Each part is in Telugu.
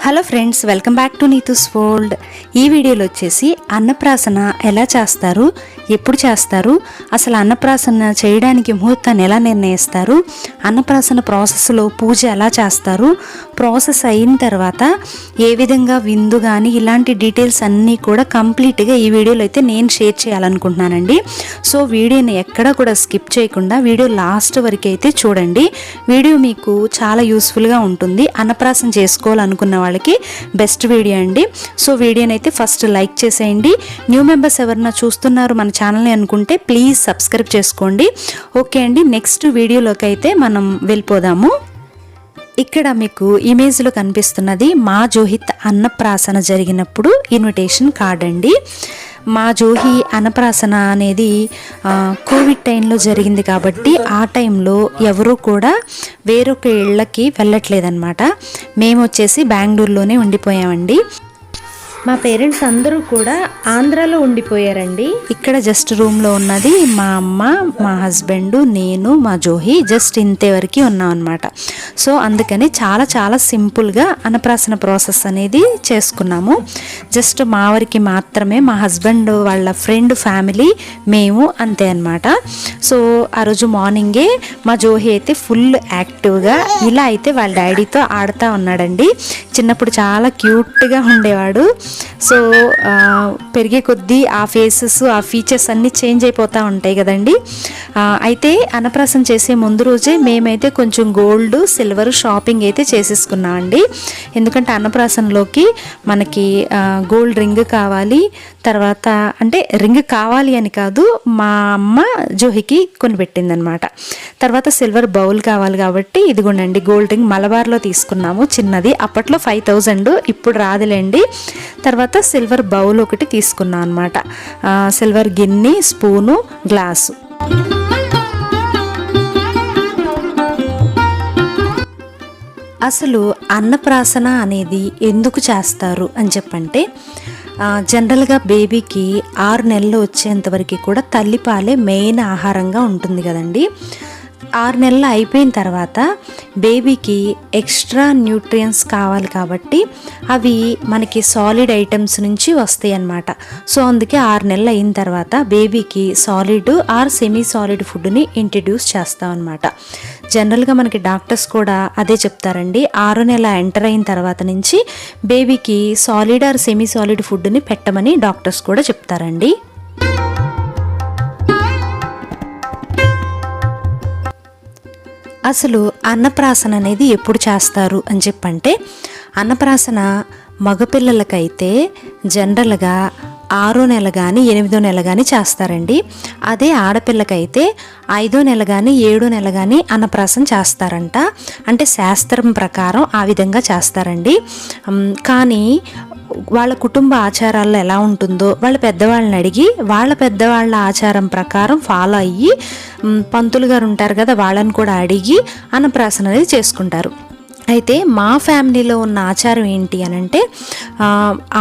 Hello friends, welcome back to Neetu's world. ఈ వీడియోలో వచ్చేసి అన్నప్రాసన ఎలా చేస్తారు, ఎప్పుడు చేస్తారు, అసలు అన్నప్రాసన చేయడానికి ముహూర్తాన్ని ఎలా నిర్ణయిస్తారు, అన్నప్రాసన ప్రాసెస్లో పూజ ఎలా చేస్తారు, ప్రాసెస్ అయిన తర్వాత ఏ విధంగా విందు కానీ ఇలాంటి డీటెయిల్స్ అన్నీ కూడా కంప్లీట్గా ఈ వీడియోలో అయితే నేను షేర్ చేయాలనుకుంటున్నానండి. సో వీడియోని ఎక్కడా కూడా స్కిప్ చేయకుండా వీడియో లాస్ట్ వరకు అయితే చూడండి. వీడియో మీకు చాలా యూస్ఫుల్గా ఉంటుంది. అన్నప్రాసన చేసుకోవాలనుకున్న వాళ్ళకి బెస్ట్ వీడియో అండి. సో వీడియోని అయితే ఫస్ట్ లైక్ చేసేయండి. న్యూ మెంబర్స్ ఎవరన్నా చూస్తున్నారు మన ఛానల్ని అనుకుంటే ప్లీజ్ సబ్స్క్రైబ్ చేసుకోండి. ఓకే అండి, నెక్స్ట్ వీడియోలోకి అయితే మనం వెళ్ళిపోదాము. ఇక్కడ మీకు ఇమేజ్లో కనిపిస్తున్నది మా జోహిత్ అన్నప్రాసన జరిగినప్పుడు ఇన్విటేషన్ కార్డ్ అండి. మా జోహి అన్నప్రాసన అనేది కోవిడ్ టైంలో జరిగింది కాబట్టి ఆ టైంలో ఎవరు కూడా వేరొక ఇళ్ళకి వెళ్ళట్లేదన్నమాట. మేము వచ్చేసి బెంగళూరులోనే ఉండిపోయామండి. మా పేరెంట్స్ అందరూ కూడా ఆంధ్రాలో ఉండిపోయారండి. ఇక్కడ జస్ట్ రూమ్లో ఉన్నది మా అమ్మ, మా హస్బెండ్, నేను, మా జోహి జస్ట్ ఇంతవరకు ఉన్నాం అనమాట. సో అందుకని చాలా చాలా సింపుల్గా అన్నప్రాసన ప్రాసెస్ అనేది చేసుకున్నాము. జస్ట్ మా వరకు మాత్రమే, మా హస్బెండ్ వాళ్ళ ఫ్రెండ్ ఫ్యామిలీ, మేము అంతే అనమాట. సో ఆ రోజు మార్నింగే మా జోహి అయితే ఫుల్ యాక్టివ్గా ఇలా అయితే వాళ్ళ డాడీతో ఆడుతూ ఉన్నాడండి. చిన్నప్పుడు చాలా క్యూట్గా ఉండేవాడు. సో పెరిగే కొద్దీ ఆ ఫేసెస్, ఆ ఫీచర్స్ అన్నీ చేంజ్ అయిపోతూ ఉంటాయి కదండి. అయితే అన్నప్రాసన చేసే ముందు రోజే మేమైతే కొంచెం గోల్డ్, సిల్వర్ షాపింగ్ అయితే చేసేసుకున్నామండి. ఎందుకంటే అన్నప్రాసనలోకి మనకి గోల్డ్ రింగ్ కావాలి. తర్వాత అంటే రింగ్ కావాలి అని కాదు, మా అమ్మ జోహికి కొనిపెట్టిందనమాట. తర్వాత సిల్వర్ బౌల్ కావాలి కాబట్టి ఇదిగోండి గోల్డ్ రింగ్ మలబార్లో తీసుకున్నాము, చిన్నది. అప్పట్లో 5000, ఇప్పుడు రాదులేండి. తర్వాత సిల్వర్ బౌల్ ఒకటి తీసుకున్నాం అనమాట. సిల్వర్ గిన్నె, స్పూను, గ్లాసు. అసలు అన్నప్రాసన అనేది ఎందుకు చేస్తారు అని చెప్పంటే, జనరల్గా బేబీకి 6 నెలలు వచ్చేంతవరకు కూడా తల్లిపాలే మెయిన్ ఆహారంగా ఉంటుంది కదండి. 6 నెలలు అయిపోయిన తర్వాత బేబీకి ఎక్స్ట్రా న్యూట్రియన్స్ కావాలి కాబట్టి అవి మనకి సాలిడ్ ఐటమ్స్ నుంచి వస్తాయి అన్నమాట. సో అందుకే 6 నెలలు అయిన తర్వాత బేబీకి సాలిడ్ ఆర్ సెమీ సాలిడ్ ఫుడ్ని ఇంట్రడ్యూస్ చేస్తాం అనమాట. జనరల్గా మనకి డాక్టర్స్ కూడా అదే చెప్తారండి. 6 నెల ఎంటర్ అయిన తర్వాత నుంచి బేబీకి సాలిడ్ ఆర్ సెమీ సాలిడ్ ఫుడ్ని పెట్టమని డాక్టర్స్ కూడా చెప్తారండి. అసలు అన్నప్రాసన అనేది ఎప్పుడు చేస్తారు అని చెప్పంటే, అన్నప్రాసన మగపిల్లలకైతే జనరల్గా 6వ నెల కానీ 8వ నెల కానీ చేస్తారండి. అదే ఆడపిల్లకైతే 5వ నెల కానీ 7వ నెల కానీ అన్నప్రాసన చేస్తారంట. అంటే శాస్త్రం ప్రకారం ఆ విధంగా చేస్తారండి. కానీ వాళ్ళ కుటుంబ ఆచారాల్లో ఎలా ఉంటుందో వాళ్ళ పెద్దవాళ్ళని అడిగి, వాళ్ళ పెద్దవాళ్ళ ఆచారం ప్రకారం ఫాలో అయ్యి, పంతులు గారు ఉంటారు కదా, వాళ్ళని కూడా అడిగి అన్నప్రాసన అనేది చేసుకుంటారు. అయితే మా ఫ్యామిలీలో ఉన్న ఆచారం ఏంటి అని అంటే,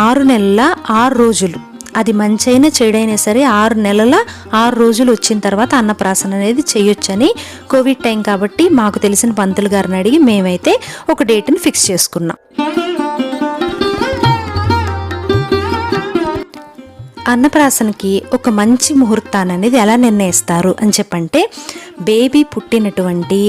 6 నెలల 6 రోజులు, అది మంచైనా చెడైనా సరే 6 నెలల 6 రోజులు వచ్చిన తర్వాత అన్నప్రాసన అనేది చేయొచ్చని, కోవిడ్ టైం కాబట్టి మాకు తెలిసిన పంతులు గారిని అడిగి మేమైతే ఒక డేట్ని ఫిక్స్ చేసుకున్నాం. అన్నప్రాసనకి ఒక మంచి ముహూర్తాన్ని అనేది ఎలా నిర్ణయిస్తారు అని చెప్పంటే, బేబీ పుట్టినటువంటి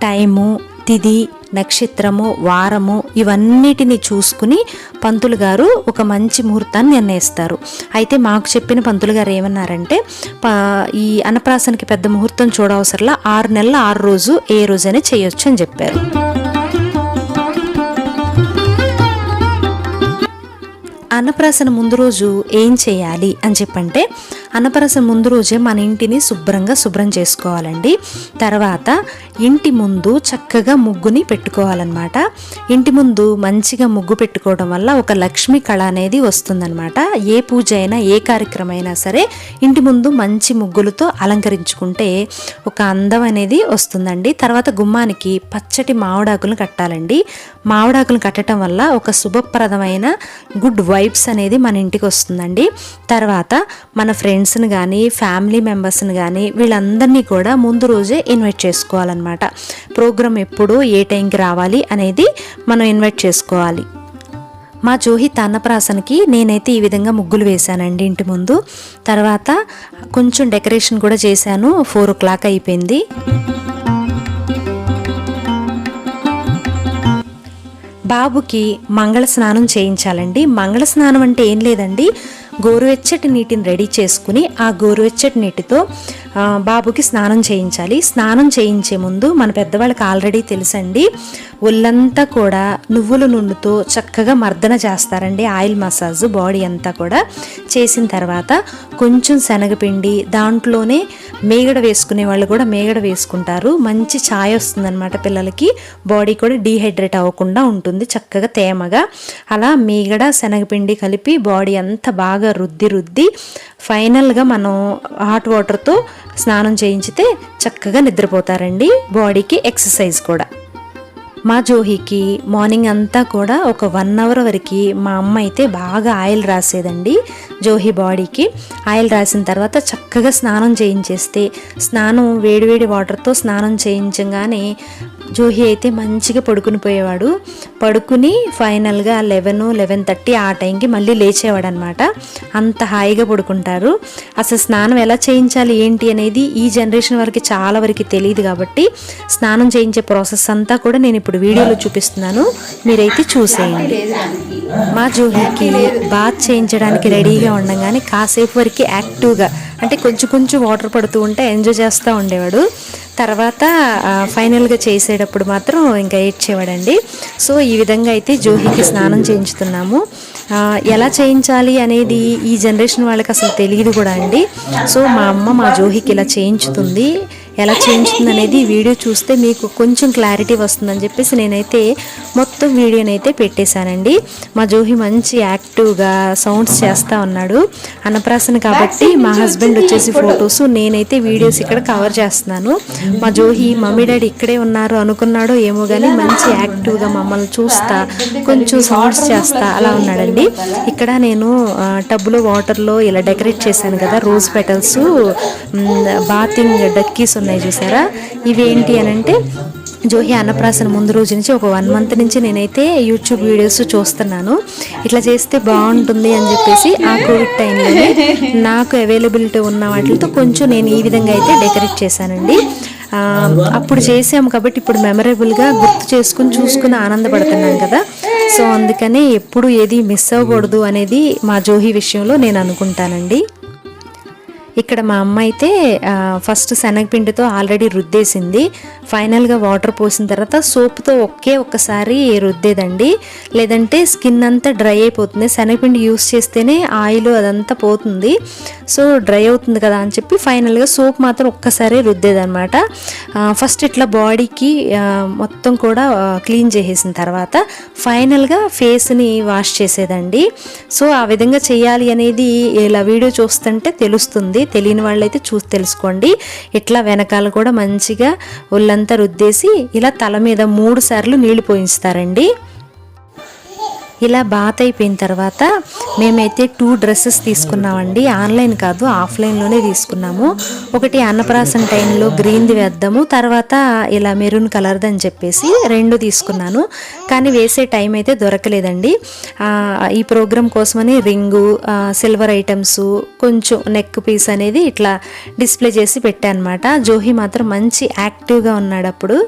టైము, తిథి, నక్షత్రము, వారము ఇవన్నిటిని చూసుకుని పంతులు గారు ఒక మంచి ముహూర్తాన్ని నిర్ణయిస్తారు. అయితే మాకు చెప్పిన పంతులు గారు ఏమన్నారంటే, ఈ అన్నప్రాసనకి పెద్ద ముహూర్తం చూడవసరలా 6 నెలల 6 రోజు ఏ రోజైనా చేయొచ్చు అని చెప్పారు. అన్నప్రాసన ముందు రోజు ఏం చేయాలి అని చెప్పంటే, అన్నప్రాసన ముందు రోజే మన ఇంటిని శుభ్రం చేసుకోవాలండి. తర్వాత ఇంటి ముందు చక్కగా ముగ్గుని పెట్టుకోవాలన్నమాట. ఇంటి ముందు మంచిగా ముగ్గు పెట్టుకోవడం వల్ల ఒక లక్ష్మీ కళ అనేది వస్తుందన్నమాట. ఏ పూజ అయినా, ఏ కార్యక్రమం అయినా సరే ఇంటి ముందు మంచి ముగ్గులతో అలంకరించుకుంటే ఒక అందం అనేది వస్తుందండి. తర్వాత గుమ్మానికి పచ్చటి మామిడాకులను కట్టాలండి. మామిడాకులను కట్టడం వల్ల ఒక శుభప్రదమైన గుడ్ వైబ్స్ అనేది మన ఇంటికి వస్తుందండి. తర్వాత మన ఫ్రెండ్స్ని కానీ, ఫ్యామిలీ మెంబర్స్ని కానీ వీళ్ళందరినీ కూడా ముందు రోజే ఇన్వైట్ చేసుకోవాలన్నమాట. ప్రోగ్రామ్ ఎప్పుడు, ఏ టైంకి రావాలి అనేది మనం ఇన్వైట్ చేసుకోవాలి. మా జోహిత్ అన్నప్రాసనకి నేనైతే ఈ విధంగా ముగ్గులు వేశానండి ఇంటి ముందు. తర్వాత కొంచెం డెకరేషన్ కూడా చేశాను. 4 o'clock అయిపోయింది. బాబుకి మంగళ స్నానం చేయించాలండి. మంగళ స్నానం అంటే ఏం లేదండి, గోరువెచ్చటి నీటిని రెడీ చేసుకుని ఆ గోరువెచ్చటి నీటితో బాబుకి స్నానం చేయించాలి. స్నానం చేయించే ముందు మన పెద్దవాళ్ళకి ఆల్రెడీ తెలుసండి, ఒళ్ళంతా కూడా నువ్వుల నూనెతో చక్కగా మర్దన చేస్తారండి. ఆయిల్ మసాజ్ బాడీ అంతా కూడా చేసిన తర్వాత కొంచెం శనగపిండి, దాంట్లోనే మేగడ వేసుకునే వాళ్ళు కూడా మేగడ వేసుకుంటారు. మంచి ఛాయ్ వస్తుందన్నమాట పిల్లలకి. బాడీ కూడా డీహైడ్రేట్ అవ్వకుండా ఉంటుంది చక్కగా తేమగా. అలా మేగడ శనగపిండి కలిపి బాడీ అంతా బాగా రుద్ది ఫైనల్గా మనం హాట్ వాటర్తో స్నానం చేయించితే చక్కగా నిద్రపోతారండి. బాడీకి ఎక్సర్సైజ్ కూడా. మా జోహికి మార్నింగ్ అంతా కూడా ఒక 1 hour వరకు మా అమ్మ అయితే బాగా ఆయిల్ రాసేదండి జోహి బాడీకి. ఆయిల్ రాసిన తర్వాత చక్కగా స్నానం చేయించేస్తే, స్నానం వేడివేడి వాటర్తో స్నానం చేయించగానే జోహి అయితే మంచిగా పడుకుని పోయేవాడు. పడుకుని ఫైనల్గా 11-11:30 ఆ టైంకి మళ్ళీ లేచేవాడు అనమాట. అంత హాయిగా పడుకుంటారు. అసలు స్నానం ఎలా చేయించాలి ఏంటి అనేది ఈ జనరేషన్ వరకు చాలా వరకు తెలియదు కాబట్టి స్నానం చేయించే ప్రాసెస్ అంతా కూడా నేను ఇప్పుడు వీడియోలో చూపిస్తున్నాను, మీరైతే చూసేయండి. మా జోహికి బాత్ చేయించడానికి రెడీగా ఉండగానే కాసేపు వరకు యాక్టివ్గా అంటే కొంచెం వాటర్ పడుతూ ఉంటే ఎంజాయ్ చేస్తూ ఉండేవాడు. తర్వాత ఫైనల్గా చేసేటప్పుడు మాత్రం ఇంకా ఏడ్చేవాడండి. సో ఈ విధంగా అయితే జోహికి స్నానం చేయించుతున్నాము. ఎలా చేయించాలి అనేది ఈ జనరేషన్ వాళ్ళకి అసలు తెలియదు కూడా అండి. సో మా అమ్మ మా జోహికి ఇలా చేయించుతుంది. ఎలా చేయించుతుంది అనేది వీడియో చూస్తే మీకు కొంచెం క్లారిటీ వస్తుందని చెప్పేసి నేనైతే మొత్తం వీడియోనైతే పెట్టేశానండి. మా జోహి మంచి యాక్టివ్గా సౌండ్స్ చేస్తూ ఉన్నాడు. అన్నప్రాసన కాబట్టి మా హస్బెండ్ వచ్చేసి ఫొటోస్, నేనైతే వీడియోస్ ఇక్కడ కవర్ చేస్తున్నాను. మా జోహి మమ్మీ డాడీ ఇక్కడే ఉన్నారు అనుకున్నాడో ఏమో కానీ మంచి యాక్టివ్గా మమ్మల్ని చూస్తా కొంచెం సౌండ్స్ చేస్తా అలా ఉన్నాడండి. ఇక్కడ నేను టబ్లో వాటర్లో ఇలా డెకరేట్ చేశాను కదా, రోజ్ పెటల్స్ బాతింగ్ డక్కీస్ ఉన్నాయి చూసారా. ఇవేంటి అని అంటే జోహి అన్నప్రాసన ముందు రోజు నుంచి ఒక 1 month నుంచి నేనైతే యూట్యూబ్ వీడియోస్ చూస్తున్నాను. ఇట్లా చేస్తే బాగుంటుంది అని చెప్పేసి ఆ కోవిడ్ టైంలోనే నాకు అవైలబిలిటీ ఉన్న వాటితో కొంచెం నేను ఈ విధంగా అయితే డెకరేట్ చేశానండి. అప్పుడు చేసాము కాబట్టి ఇప్పుడు మెమరబుల్గా గుర్తు చేసుకుని చూసుకుని ఆనందపడుతున్నాను కదా. సో అందుకనే ఎప్పుడు ఏది మిస్ అవ్వకూడదు అనేది మా జోహి విషయంలో నేను అనుకుంటానండి. ఇక్కడ మా అమ్మ అయితే ఫస్ట్ శనగపిండితో ఆల్రెడీ రుద్దేసింది. ఫైనల్గా వాటర్ పోసిన తర్వాత సోప్తో ఒక్కసారి రుద్దేదండి, లేదంటే స్కిన్ అంతా డ్రై అయిపోతుంది. శనగపిండి యూస్ చేస్తేనే ఆయిల్ అదంతా పోతుంది, సో డ్రై అవుతుంది కదా అని చెప్పి ఫైనల్గా సోప్ మాత్రం ఒక్కసారి రుద్దేదనమాట. ఫస్ట్ ఇట్లా బాడీకి మొత్తం కూడా క్లీన్ చేసేసిన తర్వాత ఫైనల్గా ఫేస్ని వాష్ చేసేదండి. సో ఆ విధంగా చేయాలి అనేది ఇలా వీడియో చూస్తుంటే తెలుస్తుంది. తెలియని వాళ్ళైతే చూసి తెలుసుకోండి. ఇట్లా వెనకాల కూడా మంచిగా ఒళ్ళంతా రుద్దేసి ఇలా తల మీద 3 సార్లు నీళ్లు పోయిస్తారండి. ఇలా బాత్ అయిపోయిన తర్వాత మేమైతే 2 dresses తీసుకున్నామండి. ఆన్లైన్ కాదు, ఆఫ్లైన్లోనే తీసుకున్నాము. ఒకటి అన్నప్రాసన టైంలో గ్రీన్ది వేద్దాము, తర్వాత ఇలా మెరూన్ కలర్ది అని చెప్పేసి 2 తీసుకున్నాను. కానీ వేసే టైం అయితే దొరకలేదండి. ఈ ప్రోగ్రామ్ కోసమని రింగు, సిల్వర్ ఐటమ్స్, కొంచెం నెక్ పీస్ అనేది ఇట్లా డిస్ప్లే చేసి పెట్టానమాట. జోహి మాత్రం మంచి యాక్టివ్గా ఉన్నాడు. అప్పుడు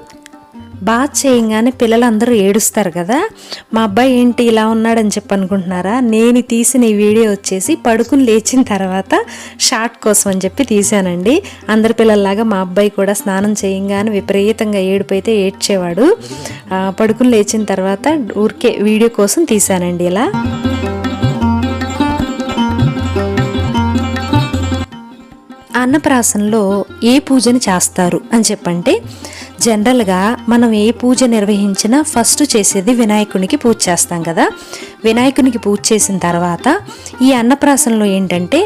బాత్ చేయంగానే పిల్లలందరూ ఏడుస్తారు కదా, మా అబ్బాయి ఏంటి ఇలా ఉన్నాడని చెప్పి అనుకుంటున్నారా? నేను తీసిన ఈ వీడియో వచ్చేసి పడుకుని లేచిన తర్వాత షార్ట్ కోసం అని చెప్పి తీసానండి. అందరి పిల్లల్లాగా మా అబ్బాయి కూడా స్నానం చేయంగానే విపరీతంగా ఏడుపైతే ఏడ్చేవాడు. పడుకుని లేచిన తర్వాత ఊరికే వీడియో కోసం తీసానండి ఇలా. అన్నప్రాసనలో ఏ పూజని చేస్తారు అని చెప్పంటే, జనరల్గా మనం ఏ పూజ నిర్వహించినా ఫస్ట్ చేసేది వినాయకునికి పూజ చేస్తాం కదా. వినాయకునికి పూజ చేసిన తర్వాత ఈ అన్నప్రాసనలో ఏంటంటే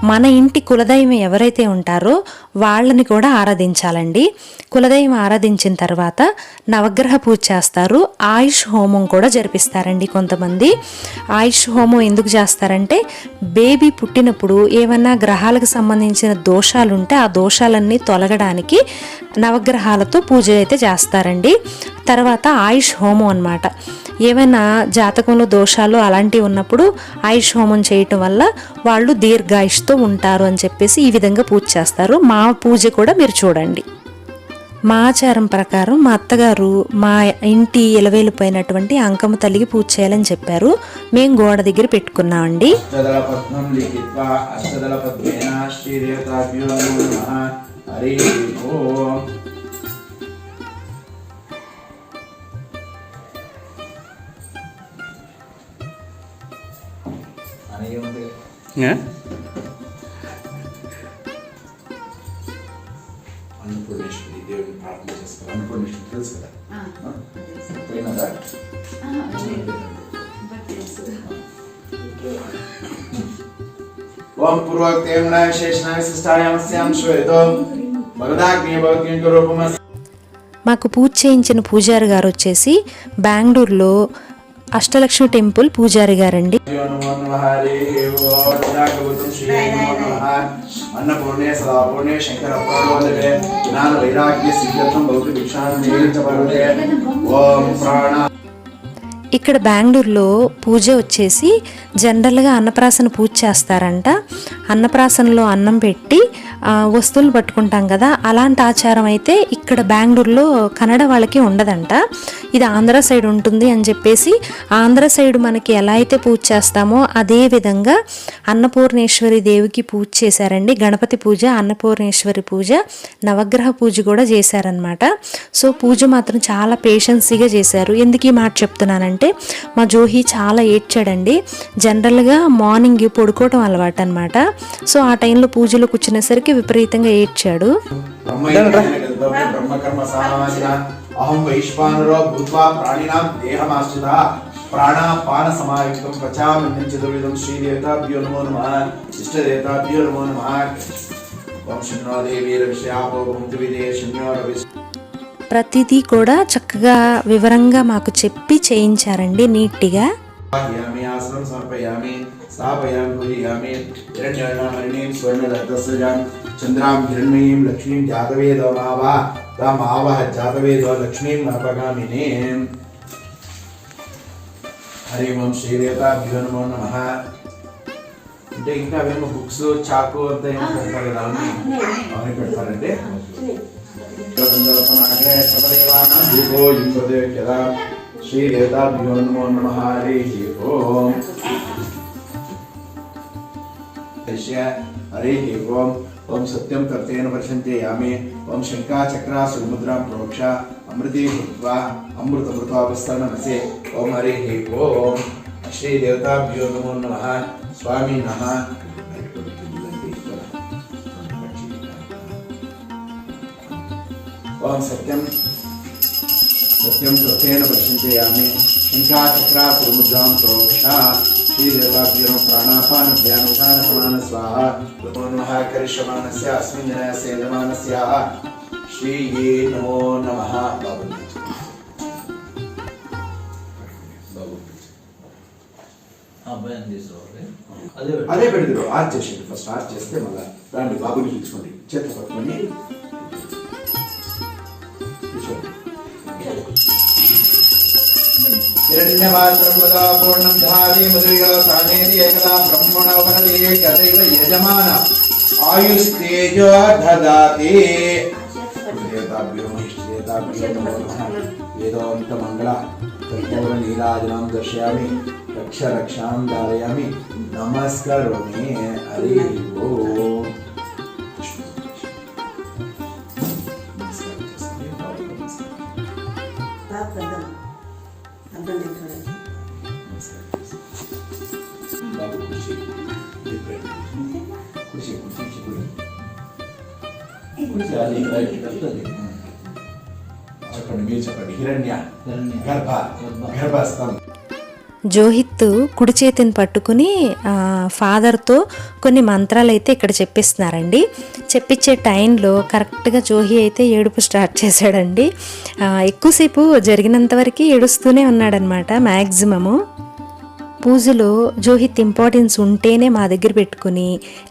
మన ఇంటి కులదైవం ఎవరైతే ఉంటారో వాళ్ళని కూడా ఆరాధించాలండి. కులదైవం ఆరాధించిన తర్వాత నవగ్రహ పూజ చేస్తారు. ఆయుష్ హోమం కూడా జరిపిస్తారండి కొంతమంది. ఆయుష్ హోమం ఎందుకు చేస్తారంటే బేబీ పుట్టినప్పుడు ఏమన్నా గ్రహాలకు సంబంధించిన దోషాలు ఉంటే ఆ దోషాలన్నీ తొలగడానికి నవగ్రహాలతో పూజ అయితే చేస్తారండి. తర్వాత ఆయుష్ హోమం అన్నమాట. ఏమైనా జాతకంలో దోషాలు కష్టాలు అలాంటివి ఉన్నప్పుడు ఆయుష్ హోమం చేయటం వల్ల వాళ్ళు దీర్ఘాయుష్తో ఉంటారు అని చెప్పేసి ఈ విధంగా పూజ చేస్తారు. మా పూజ కూడా మీరు చూడండి. మా ఆచారం ప్రకారం మా అత్తగారు మా ఇంటి ఇలవేలిపోయినటువంటి అంకమ్మ తల్లికి పూజ చేయాలని చెప్పారు. మేము గోడ దగ్గర పెట్టుకున్నామండి. అన్నపూర్ణేశ్వరి దేవుని ప్రార్థన చేస్తారు. అన్నపూర్ణేశ్వరి తెలుసు కదా, పోయినదా? ఓం పూర్వోక్తేన విశేషణ విశిష్టాయామస్యాం శ్వేతో భగదాగ్ని భవతి రూపమస్. మాకు పూజ చేయించిన పూజారి గారు వచ్చేసి బెంగళూరులో అష్టలక్ష్మి టెంపుల్ పూజారి గారండి. అన్నపూర్ణే సదాపూర్ణే శంకర ప్రాణోదవే జ్ఞాన వైరాగ్య సిద్ధ్యర్థం భౌతిక భిక్షాన్ని నియమించబడుతే. ఓం ప్రాణ. ఇక్కడ బెంగళూరులో పూజ వచ్చేసి జనరల్గా అన్నప్రాసన పూజ చేస్తారంట. అన్నప్రాసనలో అన్నం పెట్టి వస్తువులు పట్టుకుంటాం కదా, అలాంటి ఆచారం అయితే ఇక్కడ బెంగళూరులో కన్నడ వాళ్ళకి ఉండదంట. ఇది ఆంధ్ర సైడ్ ఉంటుంది అని చెప్పేసి ఆంధ్ర సైడ్ మనకి ఎలా అయితే పూజ చేస్తామో అదే విధంగా అన్నపూర్ణేశ్వరి దేవికి పూజ చేశారండి. గణపతి పూజ, అన్నపూర్ణేశ్వరి పూజ, నవగ్రహ పూజ కూడా చేశారనమాట. సో పూజ మాత్రం చాలా పేషెన్సీగా చేశారు. ఎందుకు ఈ మాట చెప్తున్నానంటే మా జోహి చాలా ఏడ్చాడండి. జనరల్గా మార్నింగ్ పడుకోవటం అలవాటు అనమాట. సో ఆ టైంలో పూజలో కూర్చునేసరికి విపరీతంగా ఏడ్చాడు. అహం వైశ్వానరో భూత్వా ప్రాణినాం దేహమాశ్రితః ప్రాణాపాన సమాయుక్తం పచామ్యన్నం చతుర్విధం శ్రీదేవతాభ్యో నమో నమః ఇష్టదేవతాభ్యో నమో నమః. వంశన్నో దేవీర విషయాపో భుంతి విదేశన్యో రవి. ప్రతిదీ కూడా చక్కగా వివరంగా మాకు చెప్పి చేయించారండి నీట్గా. ఆసనం సమర్పయామి స్థాపయామి పూజయామి హిరణ్యవర్ణమణిం స్వర్ణరత్నస్సజాం చంద్రాం హిరణ్మయీం లక్ష్మీం జాతవేదో మావా తామావహ జాతవేదో లక్ష్మీం నపగామినీం. హరి ఓం శ్రీదేవతాభ్యో నమో నమః. అంటే ఇంకా అవేమో బుక్స్ చాకు అంతా ఏమో పెడతారు కదా, అవన్నీ పెడతారంటే శ్రీదేవతాభ్యో నమో నమః. హరి ఓం. హరి ఓం. ఓం సత్యం కర్తేన వర్షంతే యామి. ఓం శంకా చక్రా సుముద్రాం ప్రోక్ష అమృతే భూత్వా అమృతమృతావస్తరణమసే. ఓం హరి ఓం. శ్రీదేవతాభ్యో నమో నమః. స్వామి నమః. ఓం సత్యం సత్యం కర్తేన వర్షంతే యామి. శంకా చక్రా సుముద్రాం ప్రోక్ష శ్రీదేవతాభ్యో ప్రాణాపాన ధ్యానోదాన సమాన స్వాహ. నమో నమః. కరిష్యమానస్య అస్మిన్ దినస్య యజమానస్య శ్రీయే నమో నమః. అదే పెడతారు. ఆర్చ్ చేసేది ఫస్ట్. ఆర్చ్ చేస్తే మళ్ళీ రాండి బాబుని తీసుకోండి, చేతులు పట్టుకొని హిరణ్యవాత్రం వదా పూర్ణం ధారి మధుయో సానేది ఏకదా బ్రహ్మణోపనదే కదైవ యజమాన ఆయుస్తేజో దదాతి. దేవతాభ్యో మహిష్ఠేతాభ్యో నమో నమః. వేదోంత మంగళ కర్పూర నీరాజనం దర్శయామి. రక్ష రక్షాం ధారయామి. నమస్కరోమి. హరి ఓం. చెప్పండి, మీరు చెప్పండి. హిరణ్య గర్భస్థం. జోహిత్ కుడి చేతిని పట్టుకుని ఫాదర్తో కొన్ని మంత్రాలు అయితే ఇక్కడ చెప్పిస్తున్నారండి. చెప్పించే టైంలో కరెక్ట్గా జోహి అయితే ఏడుపు స్టార్ట్ చేశాడండి. ఎక్కువసేపు జరిగినంత వరకు ఏడుస్తూనే ఉన్నాడనమాట మ్యాక్సిమము. పూజలో జోహిత్ ఇంపార్టెన్స్ ఉంటేనే మా దగ్గర పెట్టుకుని,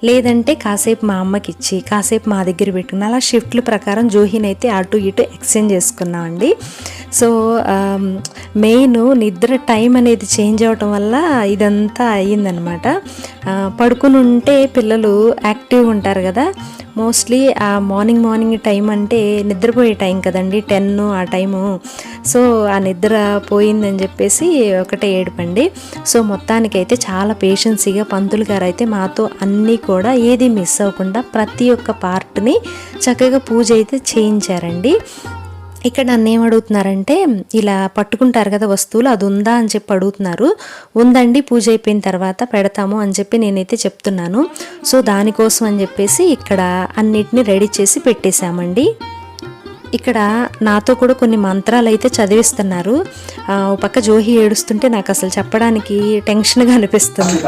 లేదంటే కాసేపు మా అమ్మకి ఇచ్చి కాసేపు మా దగ్గర పెట్టుకుని, అలా షిఫ్ట్ల ప్రకారం జోహిని అయితే అటు ఇటు ఎక్స్చేంజ్ చేసుకున్నామండి. సో మెయిన్ నిద్ర టైం అనేది చేంజ్ అవ్వటం వల్ల ఇదంతా అయ్యిందనమాట. పడుకుని ఉంటే పిల్లలు యాక్టివ్గా ఉంటారు కదా, మోస్ట్లీ ఆ మార్నింగ్ టైం అంటే నిద్రపోయే టైం కదండి, 10 ఆ టైము. సో ఆ నిద్ర పోయిందని చెప్పేసి ఒకటే ఏడుపండి. సో మొత్తానికైతే చాలా పేషెన్సీగా పంతులు గారు అయితే మాతో అన్నీ కూడా ఏది మిస్ అవ్వకుండా ప్రతి ఒక్క పార్ట్ని చక్కగా పూజ అయితే చేయించారండి. ఇక్కడ నన్ను ఏమడుగుతున్నారంటే, ఇలా పట్టుకుంటారు కదా వస్తువులు, అది ఉందా అని చెప్పి అడుగుతున్నారు. ఉందండి, పూజ అయిపోయిన తర్వాత పెడతాము అని చెప్పి నేనైతే చెప్తున్నాను. సో దానికోసం అని చెప్పేసి ఇక్కడ అన్నిటిని రెడీ చేసి పెట్టేశామండి. ఇక్కడ నాతో కూడా కొన్ని మంత్రాలు అయితే చదివిస్తున్నారు. ఓ పక్క జోహి ఏడుస్తుంటే నాకు అసలు చెప్పడానికి టెన్షన్గా అనిపిస్తుంది.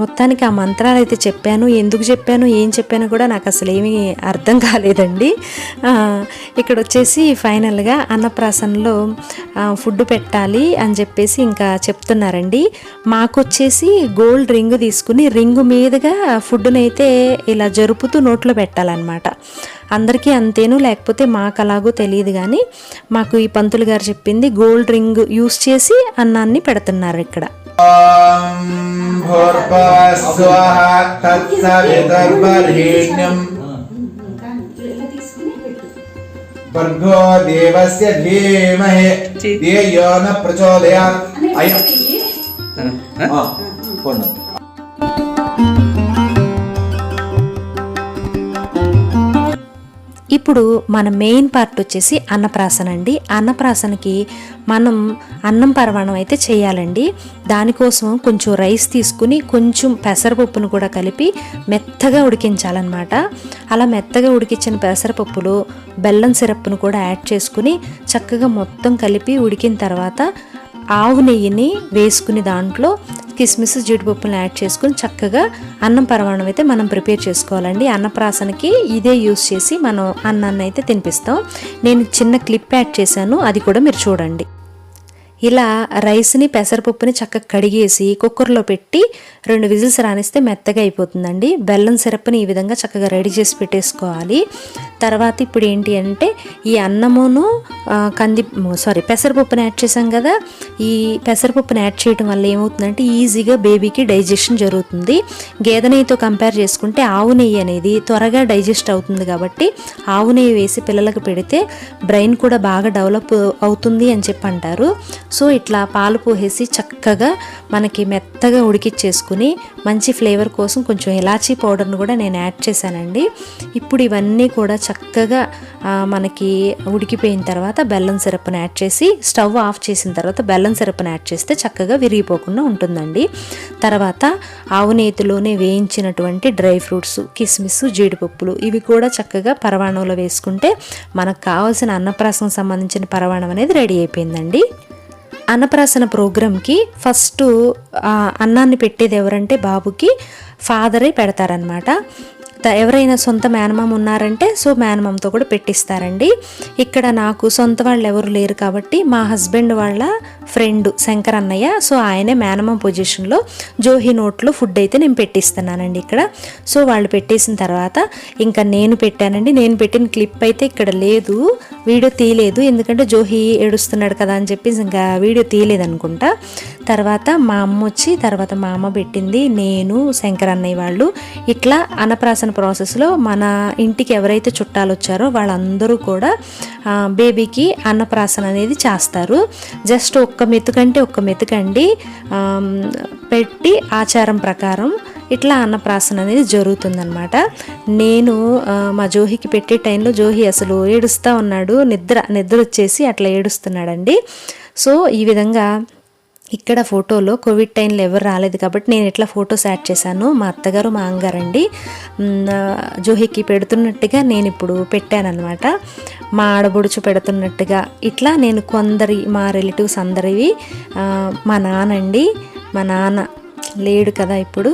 మొత్తానికి ఆ మంత్రాలు అయితే చెప్పాను. ఎందుకు చెప్పాను, ఏం చెప్పాను కూడా నాకు అసలు ఏమీ అర్థం కాలేదండి. ఇక్కడ వచ్చేసి ఫైనల్గా అన్నప్రాసనలో ఫుడ్ పెట్టాలి అని చెప్పేసి ఇంకా చెప్తున్నారండి. మాకు వచ్చేసి గోల్డ్ రింగ్ తీసుకుని రింగు మీదుగా ఫుడ్ని అయితే ఇలా జరుపుతూ నోట్లో పెట్టాలన్నమాట. అందరికీ అంతేను, లేకపోతే మాకు అలాగో తెలియదు, కానీ మాకు ఈ పంతులు గారు చెప్పింది గోల్డ్ రింగ్ యూస్ చేసి అన్నాన్ని పెడుతున్నారు ఇక్కడ. భర్గో దేవస్య ధీమహి ధియో న ప్రచోదయాత్. ఇప్పుడు మన మెయిన్ పార్ట్ వచ్చేసి అన్నప్రాసన అండి. అన్నప్రాసనకి మనం అన్నం పరమాణం అయితే చేయాలండి. దానికోసం కొంచెం రైస్ తీసుకుని కొంచెం పెసరపప్పును కూడా కలిపి మెత్తగా ఉడికించాలన్నమాట. అలా మెత్తగా ఉడికించిన పెసరపప్పులో బెల్లం సిరప్ను కూడా యాడ్ చేసుకుని చక్కగా మొత్తం కలిపి ఉడికిన తర్వాత ఆవు నెయ్యిని వేసుకుని దాంట్లో కిస్మిస్ జీడిపప్పులను యాడ్ చేసుకుని చక్కగా అన్నం పరమాణం అయితే మనం ప్రిపేర్ చేసుకోవాలండి. అన్నప్రాసనకి ఇదే యూస్ చేసి మనం అన్నాన్ని అయితే తినిపిస్తాం. నేను చిన్న క్లిప్ యాడ్ చేశాను, అది కూడా మీరు చూడండి. ఇలా రైస్ని పెసరపప్పుని చక్కగా కడిగేసి కుక్కర్లో పెట్టి 2 విజిల్స్ రానిస్తే మెత్తగా అయిపోతుందండి. బెల్లం సిరప్ని ఈ విధంగా చక్కగా రెడీ చేసి పెట్టేసుకోవాలి. తర్వాత ఇప్పుడు ఏంటి అంటే ఈ అన్నమును పెసరపప్పుని యాడ్ చేసాం కదా, ఈ పెసరపప్పుని యాడ్ చేయడం వల్ల ఏమవుతుందంటే ఈజీగా బేబీకి డైజెషన్ జరుగుతుంది. గేదె నెయ్యితో కంపేర్ చేసుకుంటే ఆవు నెయ్యి అనేది త్వరగా డైజెస్ట్ అవుతుంది కాబట్టి ఆవు నెయ్యి వేసి పిల్లలకు పెడితే బ్రెయిన్ కూడా బాగా డెవలప్ అవుతుంది అని చెప్పి అంటారు. సో ఇట్లా పాలు పోసేసి చక్కగా మనకి మెత్తగా ఉడికిచ్చేసుకుని మంచి ఫ్లేవర్ కోసం కొంచెం ఇలాచీ పౌడర్ను కూడా నేను యాడ్ చేశానండి. ఇప్పుడు ఇవన్నీ కూడా చక్కగా మనకి ఉడికిపోయిన తర్వాత బెల్లం సిరప్ని యాడ్ చేసి స్టవ్ ఆఫ్ చేసిన తర్వాత బెల్లం సిరప్ని యాడ్ చేస్తే చక్కగా విరిగిపోకుండా ఉంటుందండి. తర్వాత ఆవు నేతిలోనే వేయించినటువంటి డ్రై ఫ్రూట్స్, కిస్మిస్, జీడిపప్పులు ఇవి కూడా చక్కగా పరవాణంలో వేసుకుంటే మనకు కావాల్సిన అన్నప్రాసనకు సంబంధించిన పరవాణం అనేది రెడీ అయిపోయిందండి. అన్నప్రాసన ప్రోగ్రామ్కి ఫస్ట్ అన్నాన్ని పెట్టేది ఎవరంటే బాబుకి ఫాదరే పెడతారనమాట. ఎవరైనా సొంత మేనమామ ఉన్నారంటే సో మేనమామతో కూడా పెట్టిస్తారండి. ఇక్కడ నాకు సొంత వాళ్ళు ఎవరు లేరు కాబట్టి మా హస్బెండ్ వాళ్ళ ఫ్రెండ్ శంకర్ అన్నయ్య, సో ఆయనే మేనమామ పొజిషన్లో జోహి నోట్లో ఫుడ్ అయితే నేను పెట్టిస్తున్నానండి ఇక్కడ. సో వాళ్ళు పెట్టేసిన తర్వాత ఇంకా నేను పెట్టానండి. నేను పెట్టిన క్లిప్ అయితే ఇక్కడ లేదు, వీడియో తీయలేదు, ఎందుకంటే జోహి ఏడుస్తున్నాడు కదా అని చెప్పి ఇంకా వీడియో తీయలేదు అనుకుంటా. తర్వాత మా అమ్మ వచ్చి తర్వాత మా అమ్మ పెట్టింది, నేను శంకర్ అన్నయ్య వాళ్ళు ఇట్లా అన్నప్రాసన ప్రాసెస్లో మన ఇంటికి ఎవరైతే చుట్టాలు వచ్చారో వాళ్ళందరూ కూడా బేబీకి అన్నప్రాసన అనేది చేస్తారు. జస్ట్ ఒక్క మెతుకండి పెట్టి ఆచారం ప్రకారం ఇట్లా అన్నప్రాసన అనేది జరుగుతుందన్నమాట. నేను మా జోహికి పెట్టే టైంలో జోహి అసలు ఏడుస్తూ ఉన్నాడు, నిద్ర వచ్చేసి అట్లా ఏడుస్తున్నాడండి. సో ఈ విధంగా ఇక్కడ ఫోటోలో కోవిడ్ టైంలో ఎవరు రాలేదు కాబట్టి నేను ఇట్లా ఫొటోస్ యాడ్ చేశాను. మా అత్తగారు మా అంగారండి జోహికి పెడుతున్నట్టుగా నేను ఇప్పుడు పెట్టానన్నమాట. మా ఆడబొడుచు పెడుతున్నట్టుగా ఇట్లా నేను మా రిలేటివ్స్ అందరివి, మా నాన్న లేడు కదా ఇప్పుడు,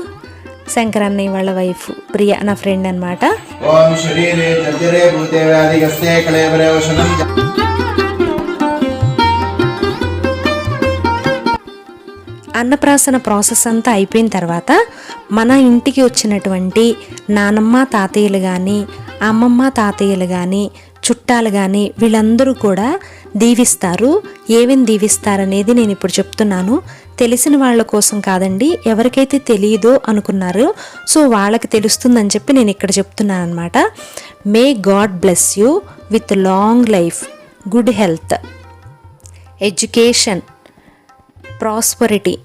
శంకరన్నయ్య వాళ్ళ వైఫ్ ప్రియ నా ఫ్రెండ్ అనమాట. ఓం శరీరే జర్జరే భూతే వ్యాధిగస్తే కళేబరే వశనం. అన్నప్రాసన ప్రాసెస్ అంతా అయిపోయిన తర్వాత మన ఇంటికి వచ్చినటువంటి నానమ్మ తాతయ్యలు కానీ అమ్మమ్మ తాతయ్యలు కానీ చుట్టాలు కానీ వీళ్ళందరూ కూడా దీవిస్తారు. ఏమేమి దీవిస్తారనేది నేను ఇప్పుడు చెప్తున్నాను. తెలిసిన వాళ్ళ కోసం కాదండి, ఎవరికైతే తెలియదో అనుకున్నారో సో వాళ్ళకి తెలుస్తుందని చెప్పి నేను ఇక్కడ చెప్తున్నాను అనమాట. May God bless you with long life, good health, education, prosperity,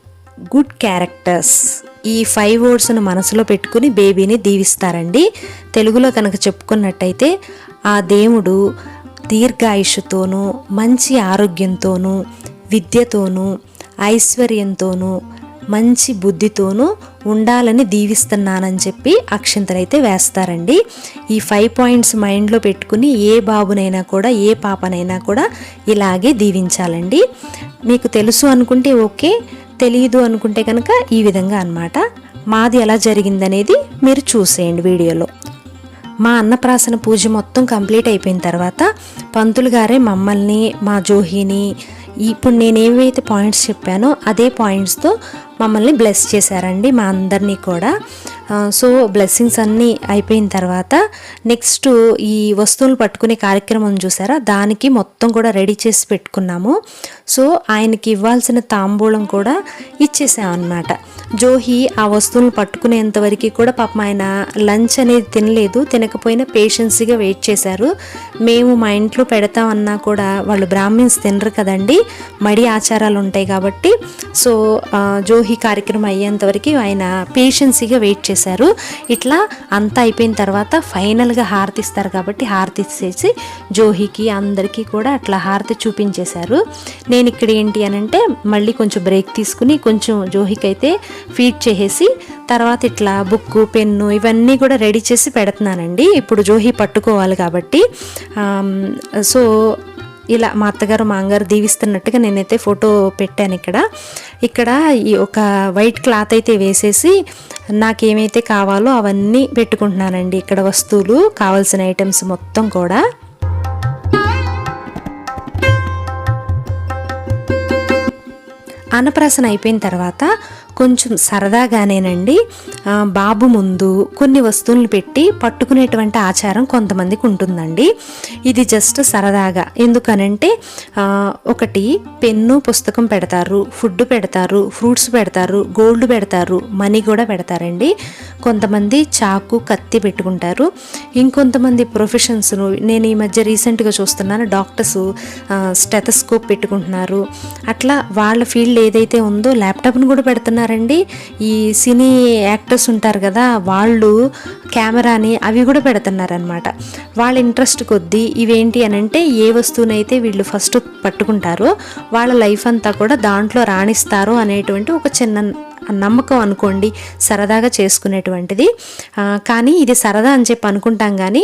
good characters. ఈ 5 వర్డ్స్ను మనసులో పెట్టుకుని బేబీని దీవిస్తారండి. తెలుగులో కనుక చెప్పుకున్నట్టయితే ఆ దేవుడు దీర్ఘాయుష్తోనూ మంచి ఆరోగ్యంతోనూ విద్యతోనూ ఐశ్వర్యంతోనూ మంచి బుద్ధితోనూ ఉండాలని దీవిస్తున్నానని చెప్పి అక్షంతలైతే వేస్తారండి. ఈ 5 పాయింట్స్ మైండ్లో పెట్టుకుని ఏ బాబునైనా కూడా ఏ పాపనైనా కూడా ఇలాగే దీవించాలండి. మీకు తెలుసు అనుకుంటే ఓకే, తెలియదు అనుకుంటే కనుక ఈ విధంగా అన్నమాట. మాది ఎలా జరిగిందనేది మీరు చూసేయండి వీడియోలో. మా అన్నప్రాసన పూజ మొత్తం కంప్లీట్ అయిపోయిన తర్వాత పంతులు గారే మమ్మల్ని మా జోహిని ఇప్పుడు నేను ఏవైతే పాయింట్స్ చెప్పానో అదే పాయింట్స్తో మమ్మల్ని బ్లెస్ చేశారండి, మా అందరినీ కూడా. సో బ్లెస్సింగ్స్ అన్నీ అయిపోయిన తర్వాత నెక్స్ట్ ఈ వస్తువులు పట్టుకునే కార్యక్రమం చూసారా, దానికి మొత్తం కూడా రెడీ చేసి పెట్టుకున్నాము. సో ఆయనకి ఇవ్వాల్సిన తాంబూలం కూడా ఇచ్చేసామన్నమాట. జోహి ఆ వస్తువులను పట్టుకునేంతవరకు కూడా పాపం ఆయన లంచ్ అనేది తినలేదు, తినకపోయినా పేషెన్సీగా వెయిట్ చేశారు. మేము మా ఇంట్లో పెడతామన్నా కూడా వాళ్ళు బ్రాహ్మిన్స్ తినరు కదండి, మడి ఆచారాలు ఉంటాయి కాబట్టి. సో జోహి కార్యక్రమం అయ్యేంతవరకు ఆయన పేషెన్సీగా వెయిట్ చేశారు. ఇట్లా అంతా అయిపోయిన తర్వాత ఫైనల్గా హారతి ఇస్తారు కాబట్టి హారతి ఇచ్చేసి జోహికి అందరికీ కూడా అట్లా హారతి చూపించేశారు. నేను ఇక్కడ ఏంటి అని అంటే మళ్ళీ కొంచెం బ్రేక్ తీసుకుని కొంచెం జోహికి అయితే ఫీడ్ చేసేసి తర్వాత ఇట్లా బుక్కు పెన్ను ఇవన్నీ కూడా రెడీ చేసి పెడుతున్నానండి. ఇప్పుడు జోహి పట్టుకోవాలి కాబట్టి. సో ఇలా మా అత్తగారు మా అమ్మగారు దీవిస్తున్నట్టుగా నేనైతే ఫోటో పెట్టాను. ఇక్కడ ఈ ఒక వైట్ క్లాత్ అయితే వేసేసి నాకేమైతే కావాలో అవన్నీ పెట్టుకుంటున్నానండి. ఇక్కడ వస్తువులు కావాల్సిన ఐటమ్స్ మొత్తం కూడా. అన్నప్రాసన అయిపోయిన తర్వాత కొంచెం సరదాగానేనండి బాబు ముందు కొన్ని వస్తువులను పెట్టి పట్టుకునేటువంటి ఆచారం కొంతమందికి ఉంటుందండి. ఇది జస్ట్ సరదాగా, ఎందుకనంటే ఒకటి పెన్ను పుస్తకం పెడతారు, ఫుడ్ పెడతారు, ఫ్రూట్స్ పెడతారు, గోల్డ్ పెడతారు, మనీ కూడా పెడతారండి. కొంతమంది చాకు కత్తి పెట్టుకుంటారు. ఇంకొంతమంది ప్రొఫెషన్స్, నేను ఈ మధ్య రీసెంట్గా చూస్తున్నాను డాక్టర్స్ స్టెథోస్కోప్ పెట్టుకుంటున్నారు. అట్లా వాళ్ళ ఫీల్డ్ ఏదైతే ఉందో ల్యాప్టాప్ను కూడా పెడుతున్నారండి. ఈ సినీ యాక్టర్స్ ఉంటారు కదా, వాళ్ళు కెమెరాని అవి కూడా పెడుతున్నారనమాట. వాళ్ళ ఇంట్రెస్ట్ కొద్దీ ఇవేంటి అని అంటే ఏ వస్తువునైతే వీళ్ళు ఫస్ట్ పట్టుకుంటారో వాళ్ళ లైఫ్ అంతా కూడా దాంట్లో రాణిస్తారు అనేటువంటి ఒక చిన్న నమ్మకం అనుకోండి, సరదాగా చేసుకునేటువంటిది. కానీ ఇది సరదా అని చెప్పి అనుకుంటాం. కానీ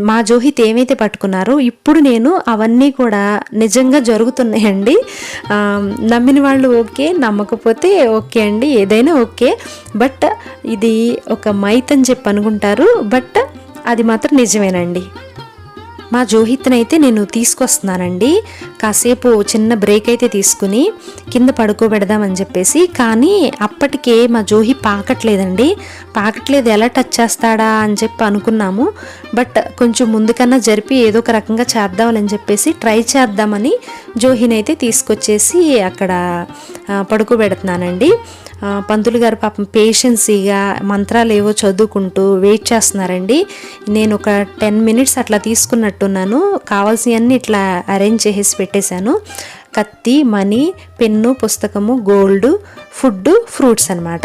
మా జోహిత్ ఏమైతే పట్టుకున్నారో ఇప్పుడు నేను అవన్నీ కూడా నిజంగా జరుగుతున్నాయండి. నమ్మిన వాళ్ళు ఓకే, నమ్మకపోతే ఓకే అండి, ఏదైనా ఓకే. బట్ ఇది ఒక మైత్ అని చెప్పి అనుకుంటారు, బట్ అది మాత్రం నిజమేనండి. మా జోహిత్నైతే నేను తీసుకొస్తున్నానండి. కాసేపు చిన్న బ్రేక్ అయితే తీసుకుని కింద పడుకోబెడదామని చెప్పేసి. కానీ అప్పటికే మా జోహి పాకట్లేదండి. పాకట్లేదు, ఎలా టచ్ చేస్తాడా అని చెప్పి అనుకున్నాము. బట్ కొంచెం ముందుకన్నా జరిపి ఏదో ఒక రకంగా చేద్దామని చెప్పేసి ట్రై చేద్దామని జోహినైతే తీసుకొచ్చేసి అక్కడ పడుకోబెడుతున్నానండి. పంతులు గారు పాపం పేషెన్సీగా మంత్రాలు ఏవో చదువుకుంటూ వెయిట్ చేస్తున్నారండి. నేను ఒక 10 మినిట్స్ అట్లా తీసుకున్నట్టున్నాను. కావాల్సినవన్నీ ఇట్లా అరేంజ్ చేసేసి పెట్టేశాను. కత్తి, మనీ, పెన్ను, పుస్తకము, గోల్డ్, ఫుడ్, ఫ్రూట్స్ అన్నమాట.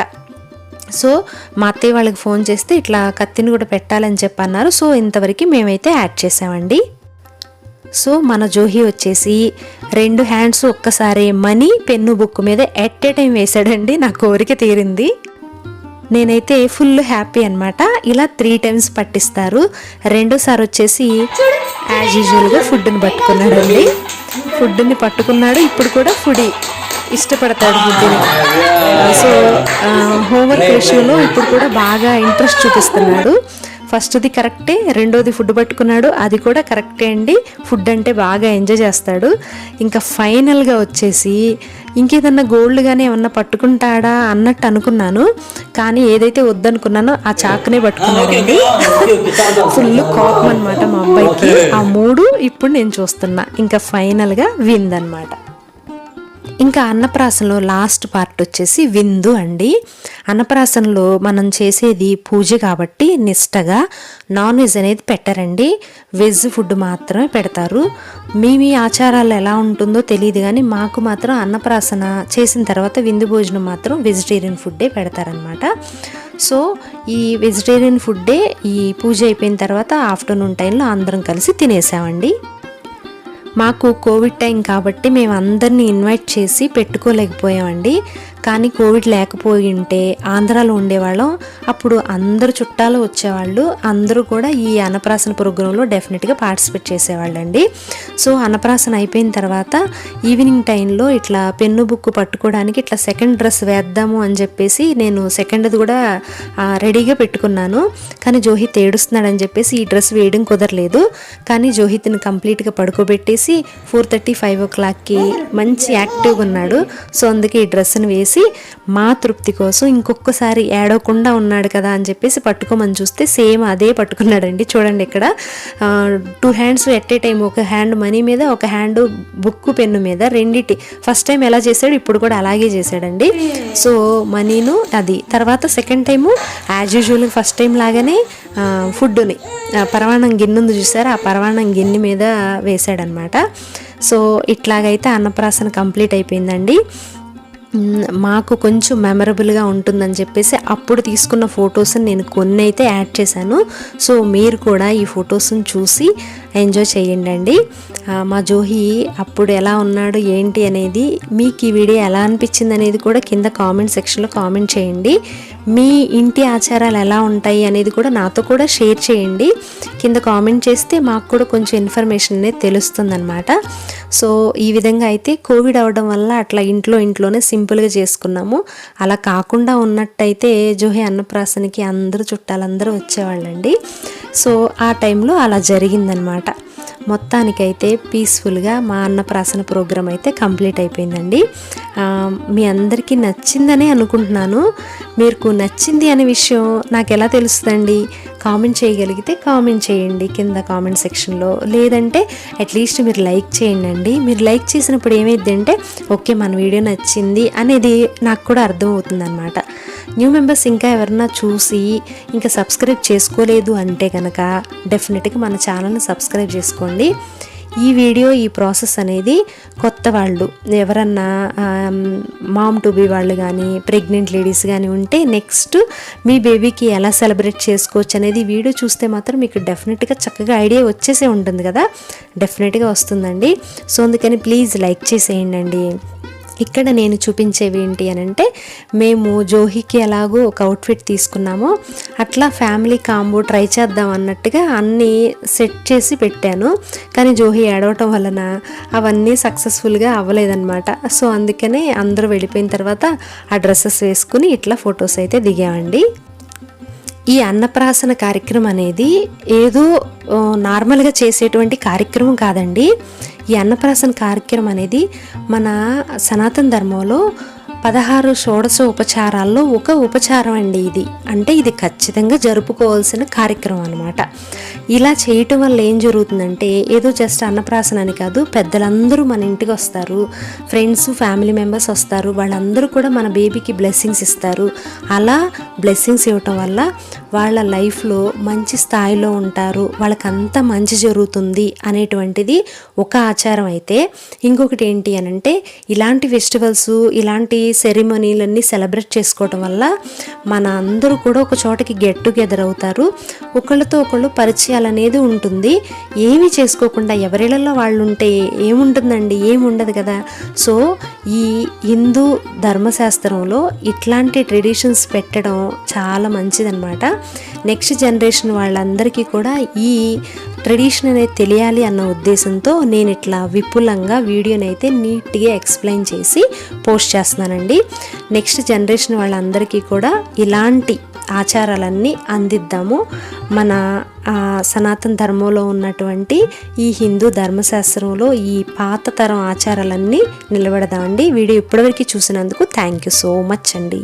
సో మా అత్తయ్య వాళ్ళకి ఫోన్ చేస్తే ఇట్లా కత్తిని కూడా పెట్టాలని చెప్పన్నారు. సో ఇంతవరకు మేమైతే యాడ్ చేసామండి. సో మన జోహి వచ్చేసి 2 హ్యాండ్స్ ఒక్కసారి మనీ, పెన్ను, బుక్ మీద ఎట్ ఏ టైం వేసాడండి. నా కోరిక తీరింది. నేనైతే ఫుల్ హ్యాపీ అనమాట. ఇలా 3 టైమ్స్ పట్టిస్తారు. రెండోసారి వచ్చేసి యాజ్ యూజువల్గా ఫుడ్ని పట్టుకున్నాడండి. ఫుడ్ని పట్టుకున్నాడు. ఇప్పుడు కూడా ఫుడీ ఇష్టపడతాడు ఫుడ్ని. సో హోంవర్క్ విషయంలో ఇప్పుడు కూడా బాగా ఇంట్రెస్ట్ చూపిస్తున్నాడు. ఫస్ట్ది కరెక్టే, రెండోది ఫుడ్ పట్టుకున్నాడు, అది కూడా కరెక్టే అండి. ఫుడ్ అంటే బాగా ఎంజాయ్ చేస్తాడు. ఇంకా ఫైనల్గా వచ్చేసి ఇంకేదన్నా గోల్డ్ కానీ ఏమన్నా పట్టుకుంటాడా అన్నట్టు అనుకున్నాను, కానీ ఏదైతే వద్దనుకున్నానో ఆ చాకునే పట్టుకున్నాడండి. ఫుల్ కోపం అనమాట మా అబ్బాయికి. ఆ మూడు ఇప్పుడు నేను చూస్తున్నా. ఇంకా ఫైనల్గా విందనమాట. ఇంకా అన్నప్రాసనలో లాస్ట్ పార్ట్ వచ్చేసి విందు అండి. అన్నప్రాసనలో మనం చేసేది పూజ కాబట్టి నిష్టగా నాన్ వెజ్ అనేది పెట్టరండి, వెజ్ ఫుడ్ మాత్రమే పెడతారు. మీ ఆచారాలు ఎలా ఉంటుందో తెలియదు, కానీ మాకు మాత్రం అన్నప్రాసన చేసిన తర్వాత విందు భోజనం మాత్రం వెజిటేరియన్ ఫుడ్డే పెడతారనమాట. సో ఈ వెజిటేరియన్ ఫుడ్డే ఈ పూజ అయిపోయిన తర్వాత ఆఫ్టర్నూన్ టైంలో అందరం కలిసి తినేసామండి. మాకు కోవిడ్ టైం కాబట్టి మేము అందరినీ ఇన్వైట్ చేసి పెట్టుకోలేకపోయామండి. కానీ కోవిడ్ లేకపోయి ఉంటే ఆంధ్రాలో ఉండేవాళ్ళం, అప్పుడు అందరు చుట్టాలు వచ్చేవాళ్ళు, అందరూ కూడా ఈ అన్నప్రాసన ప్రోగ్రాంలో డెఫినెట్గా పార్టిసిపేట్ చేసేవాళ్ళండి. సో అన్నప్రాసన అయిపోయిన తర్వాత ఈవినింగ్ టైంలో ఇట్లా పెన్ను బుక్ పట్టుకోవడానికి ఇట్లా సెకండ్ డ్రెస్ వేద్దాము అని చెప్పేసి నేను సెకండ్ది కూడా రెడీగా పెట్టుకున్నాను. కానీ జోహిత్ ఏడుస్తున్నాడని చెప్పేసి ఈ డ్రెస్ వేయడం కుదరలేదు. కానీ జోహిత్ని కంప్లీట్గా పడుకోబెట్టేసి 4:30, 5 o'clockకి మంచి యాక్టివ్గా ఉన్నాడు. సో అందుకే ఈ డ్రెస్ని వేసి మా తృప్తి కోసం ఇంకొకసారి ఏడవకుండా ఉన్నాడు కదా అని చెప్పేసి పట్టుకోమని చూస్తే సేమ్ అదే పట్టుకున్నాడండి. చూడండి ఇక్కడ 2 hands ఎట్ ఏ టైం, ఒక హ్యాండ్ మనీ మీద, ఒక హ్యాండ్ బుక్ పెన్ను మీద, రెండిటి. ఫస్ట్ టైం ఎలా చేశాడు ఇప్పుడు కూడా అలాగే చేశాడండి. సో మనీను అది తర్వాత second time as usual first time లాగానే ఫుడ్ని పరవాణం గిన్నె ఉంది చూసారా, ఆ పరవాణం గిన్నె మీద వేసాడనమాట. సో ఇట్లాగైతే అన్నప్రాసన కంప్లీట్ అయిపోయిందండి. మాకు కొంచెం మెమరబుల్గా ఉంటుందని చెప్పేసి అప్పుడు తీసుకున్న ఫొటోస్ని నేను కొన్ని అయితే యాడ్ చేశాను. సో మీరు కూడా ఈ ఫొటోస్ని చూసి ఎంజాయ్ చేయండి. మా జోహి అప్పుడు ఎలా ఉన్నాడు ఏంటి అనేది, మీకు ఈ వీడియో ఎలా అనిపించింది అనేది కూడా కింద కామెంట్ సెక్షన్లో కామెంట్ చేయండి. మీ ఇంటి ఆచారాలు ఎలా ఉంటాయి అనేది కూడా నాతో కూడా షేర్ చేయండి. కింద కామెంట్ చేస్తే మాకు కూడా కొంచెం ఇన్ఫర్మేషన్ అనేది తెలుస్తుంది అనమాట. సో ఈ విధంగా అయితే కోవిడ్ అవ్వడం వల్ల అట్లా ఇంట్లోనే సింపుల్గా చేసుకున్నాము. అలా కాకుండా ఉన్నట్టయితే జోహి అన్నప్రాసనకి అందరూ చుట్టాలందరూ వచ్చేవాళ్ళండి. సో ఆ టైంలో అలా జరిగిందనమాట. మొత్తానికైతే పీస్ఫుల్గా మా అన్నప్రాసన ప్రోగ్రాం అయితే కంప్లీట్ అయిపోయిందండి. మీ అందరికీ నచ్చిందనే అనుకుంటున్నాను. మీకు నచ్చింది అనే విషయం నాకు ఎలా తెలుస్తుందండి? కామెంట్ చేయగలిగితే కామెంట్ చేయండి కింద కామెంట్ సెక్షన్లో, లేదంటే అట్లీస్ట్ మీరు లైక్ చేయండి. మీరు లైక్ చేసినప్పుడు ఏమైందంటే ఓకే మన వీడియో నచ్చింది అనేది నాకు కూడా అర్థమవుతుంది అనమాట. న్యూ మెంబర్స్ ఇంకా ఎవరన్నా చూసి ఇంకా సబ్స్క్రైబ్ చేసుకోలేదు అంటే కనుక డెఫినెట్గా మన ఛానల్ని సబ్స్క్రైబ్ చేసుకోండి. ఈ వీడియో ఈ ప్రాసెస్ అనేది కొత్త వాళ్ళు ఎవరన్నా మామ్ టు బీ వాళ్ళు కానీ ప్రెగ్నెంట్ లేడీస్ కానీ ఉంటే నెక్స్ట్ మీ బేబీకి ఎలా సెలబ్రేట్ చేసుకోవచ్చు అనేది వీడియో చూస్తే మాత్రం మీకు డెఫినెట్గా చక్కగా ఐడియా వచ్చేసే ఉంటుంది కదా, డెఫినెట్గా వస్తుందండి. సో అందుకని ప్లీజ్ లైక్ చేసేయండి. ఇక్కడ నేను చూపించేవి ఏంటి అని అంటే, మేము జోహికి ఎలాగో ఒక అవుట్ఫిట్ తీసుకున్నామో అట్లా ఫ్యామిలీ కాంబో ట్రై చేద్దాం అన్నట్టుగా అన్నీ సెట్ చేసి పెట్టాను. కానీ జోహి ఏడవటం వలన అవన్నీ సక్సెస్ఫుల్గా అవ్వలేదన్నమాట. సో అందుకనే అందరూ వెళ్ళిపోయిన తర్వాత ఆ డ్రెస్సెస్ వేసుకుని ఇట్లా ఫొటోస్ అయితే దిగామండి. ఈ అన్నప్రాసన కార్యక్రమం అనేది ఏదో నార్మల్గా చేసేటువంటి కార్యక్రమం కాదండి. ఈ అన్నప్రాసన కార్యక్రమం అనేది మన సనాతన ధర్మంలో 16 షోడశ ఉపచారాల్లో ఒక ఉపచారం అండి ఇది. అంటే ఇది ఖచ్చితంగా జరుపుకోవాల్సిన కార్యక్రమం అనమాట. ఇలా చేయటం వల్ల ఏం జరుగుతుందంటే ఏదో జస్ట్ అన్నప్రాసన అని కాదు, పెద్దలందరూ మన ఇంటికి వస్తారు, ఫ్రెండ్స్ ఫ్యామిలీ మెంబర్స్ వస్తారు, వాళ్ళందరూ కూడా మన బేబీకి బ్లెస్సింగ్స్ ఇస్తారు. అలా బ్లెస్సింగ్స్ ఇవ్వటం వల్ల వాళ్ళ లైఫ్లో మంచి స్థాయిలో ఉంటారు, వాళ్ళకంతా మంచి జరుగుతుంది అనేటువంటిది ఒక ఆచారం. అయితే ఇంకొకటి ఏంటి అని అంటే ఇలాంటి ఫెస్టివల్స్ ఇలాంటి సెరిమనీలన్నీ సెలబ్రేట్ చేసుకోవటం వల్ల మన అందరూ కూడా ఒక చోటకి గెట్ టుగెదర్ అవుతారు, ఒకళ్ళతో ఒకళ్ళు పరిచయాలు అనేది ఉంటుంది. ఏమి చేసుకోకుండా ఎవరిళ్ళలో వాళ్ళు ఉంటే ఏముంటుందండి, ఏముండదు కదా. సో ఈ హిందూ ధర్మశాస్త్రంలో ఇట్లాంటి ట్రెడిషన్స్ పెట్టడం చాలా మంచిదన్నమాట. నెక్స్ట్ జనరేషన్ వాళ్ళందరికీ కూడా ఈ ట్రెడిషన్ అనేది తెలియాలి అన్న ఉద్దేశంతో నేను ఇట్లా విపులంగా వీడియోని అయితే నీట్గా ఎక్స్ప్లెయిన్ చేసి పోస్ట్ చేస్తున్నానండి. నెక్స్ట్ జనరేషన్ వాళ్ళందరికీ కూడా ఇలాంటి ఆచారాలన్నీ అందిద్దాము. మన సనాతన ధర్మంలో ఉన్నటువంటి ఈ హిందూ ధర్మశాస్త్రంలో ఈ పాత తరం ఆచారాలన్నీ నిలబెడదామండి. వీడియో ఇప్పటివరకు చూసినందుకు థ్యాంక్ యూ సో మచ్ అండి.